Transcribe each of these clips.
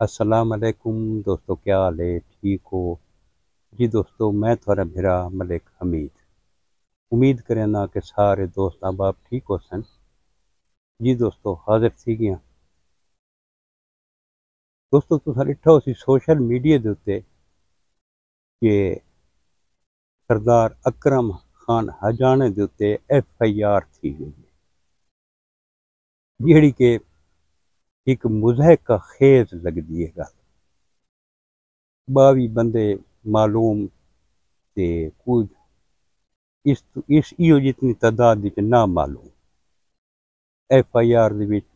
السلام علیکم دوستو، کیا حال ہے؟ ٹھیک ہو جی دوستو؟ میں تھوڑا بھرا ملک حمید امید کریں نا کہ سارے دوست احباب ٹھیک ہو سن جی دوستو، حاضر تھی گیا دوستو تو ڈٹھا اسی سوشل میڈیا دے اتے کہ سردار اکرم خان ہجانے دے اتے FIR تھی گئی ہے، جیڑی کہ ایک مضحکہ خیز لگ دی ہے گل 22 بندے معلوم تے کچھ اس ایو جتنی تعداد وچ نہ معلوم FIR دے وچ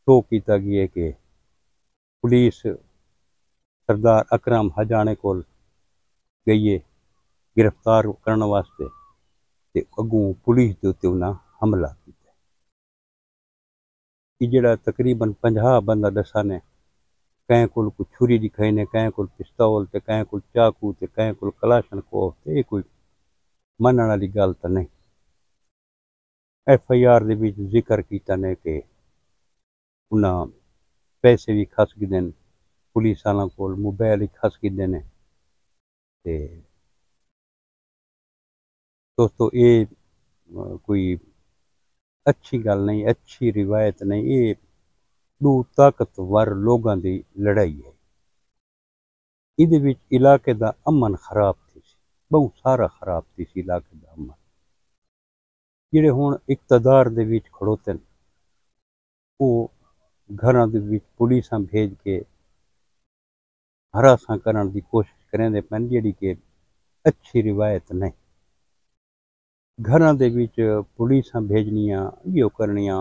شو کیتا گیا کہ پولیس سردار اکرم ہجانے کول گئی ہے گرفتار کرنے واسطے تے اگوں پولیس دے اتے انہاں حملہ کیتا یہ جڑا تقریباً 50 بندہ دسا نے کہیں کول کوئی چھری دکھائی نے، کہیں کول پستول تے کہیں کول چاقو تے کہیں کول کلاشنکوف تے یہ کوئی منن والی گل تے نہیں۔ FIR دے وچ ذکر کیتا نے کہ انہاں پیسے بھی کھس گئے نے، پولیس والاں کول موبائل ہی کھس گئے نے تے دوستو یہ کوئی اچھی گل نہیں، اچھی روایت نہیں، یہ دو طاقتور لوگاں دی لڑائی ہے۔ یہ علاقے دا امن خراب تھی سی، بہت سارا خراب تھی سی علاقے دا امن، جڑے ہن اقتدار دے وچ کھڑوتے ہیں وہ گھراں دے وچ پولیساں بھیج کے ہراساں کرن دی کوشش کریں دے پن، جڑی کہ اچھی روایت نہیں۔ گھراں دے وچ پولیساں بھیجنیاں یہ کرنیاں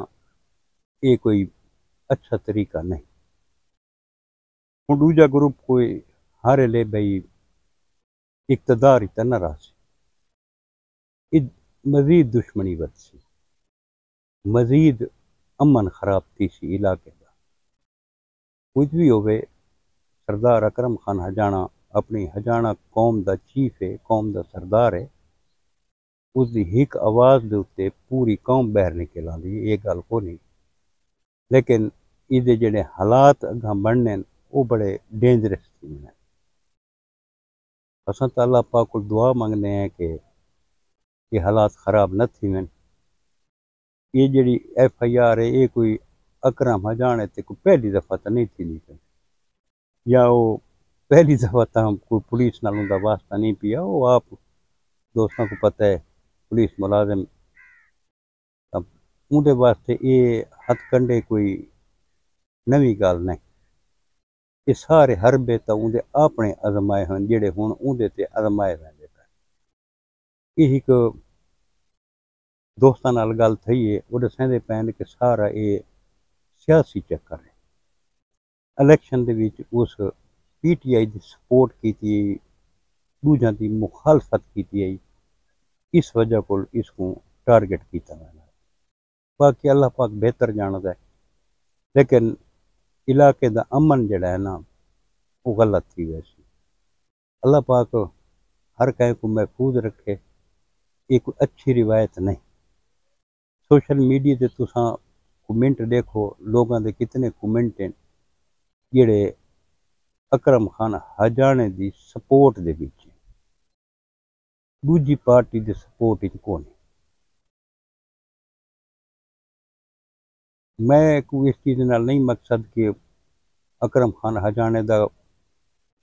یہ کوئی اچھا طریقہ نہیں۔ ہن دوجا گروپ کوئی ہارے لے بھئی اقتدار ہی تے نہ رہ سی، مزید دشمنی ود سی، مزید امن خراب تھی سی علاقے دا۔ کچھ بھی ہوئے، سردار اکرم خان ہجانا اپنی ہجانا قوم دا چیف ہے، قوم دا سردار ہے، اس دی ہک آواز دے اتے پوری قوم باہر نکل آندی، یہ گل کو نہیں۔ لیکن یہ جڑے حالات اگاں بننے وہ بڑے ڈینجرس تھی ہیں۔ اساں تے اللہ پاک کو دعا منگنے ہیں کہ یہ حالات خراب نہ تھی ہیں۔ یہ جڑی FIR ہے یہ کوئی اکرم ہجانے تے کوئی پہلی دفعہ تو نہیں تھی نہیں، یا وہ پہلی دفعہ تو کوئی پولیس نال ان دا واسطہ نہیں پیا، وہ آپ دوستوں کو پتہ ہے پولیس ملازم اندے واسطے یہ ہتھ کنڈے کوئی نویں گل نہیں۔ یہ سارے حربے تو اندے اپنے آزمائے ہیں جڑے ہن اندے تے آزمائے ویندے پے۔ یہ ایک دوستاں نال گل تھی ہے، وہ دسیندے پین کہ سارا یہ سیاسی چکر ہے۔ الیکشن دے وچ اس PTI دی سپورٹ کیتی، دوجاں دی مخالفت کیتی ہے، اس وجہ کو اس کو ٹارگٹ کیتا ہے۔ باقی اللہ پاک بہتر جاندا ہے، لیکن علاقے دا امن جڑا ہے نا وہ غلط تھی ویسی۔ اللہ پاک ہر کہیں کو محفوظ رکھے، یہ کوئی اچھی روایت نہیں۔ سوشل میڈیا تے تساں کومنٹ دیکھو، لوگاں دے کتنے کومنٹ ہیں جڑے اکرم خان ہجانے دی سپورٹ دے وچ ہیں، دوجی پارٹی دے سپورٹ وچ کون ہے۔ میں کوئی اس چیز نال نہیں مقصد کہ اکرم خان ہجانے دا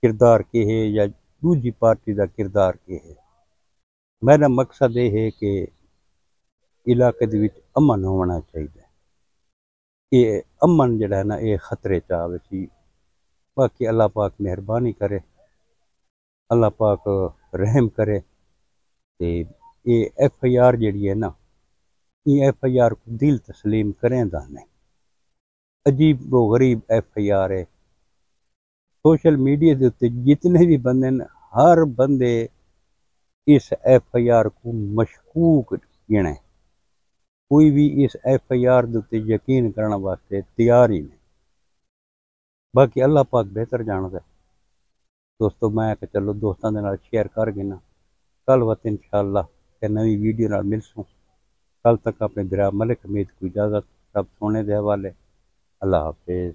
کردار کے ہے یا دوجی پارٹی دا کردار کے ہے، میرا مقصد یہ ہے کہ علاقے دے وچ امن ہونا چاہیے۔ یہ امن جڑا ہے نا یہ خطرے چاہے سی۔ باقی اللہ پاک مہربانی کرے، اللہ پاک رحم کرے تے یہ FIR جڑی ہے نا یہ FIR کو دل تسلیم کریں دا نہیں، عجیب و غریب FIR ہے۔ سوشل میڈیا دے تے جتنے بھی بندے ہیں ہر بندے اس FIR کو مشکوک گنے، کوئی بھی اس FIR دے تے یقین کرنا واسطے تیار ہی نہیں۔ باقی اللہ پاک بہتر جاندا ہے۔ دوستو میں کہ چلو دوستاں دے نال شیئر کر گنا، کل وقت انشاءاللہ کہ نوی ویڈیو نال ملسوں۔ کل تک اپنے برا ملک حمید کو اجازت، سب سونے دے حوالے، اللہ حافظ۔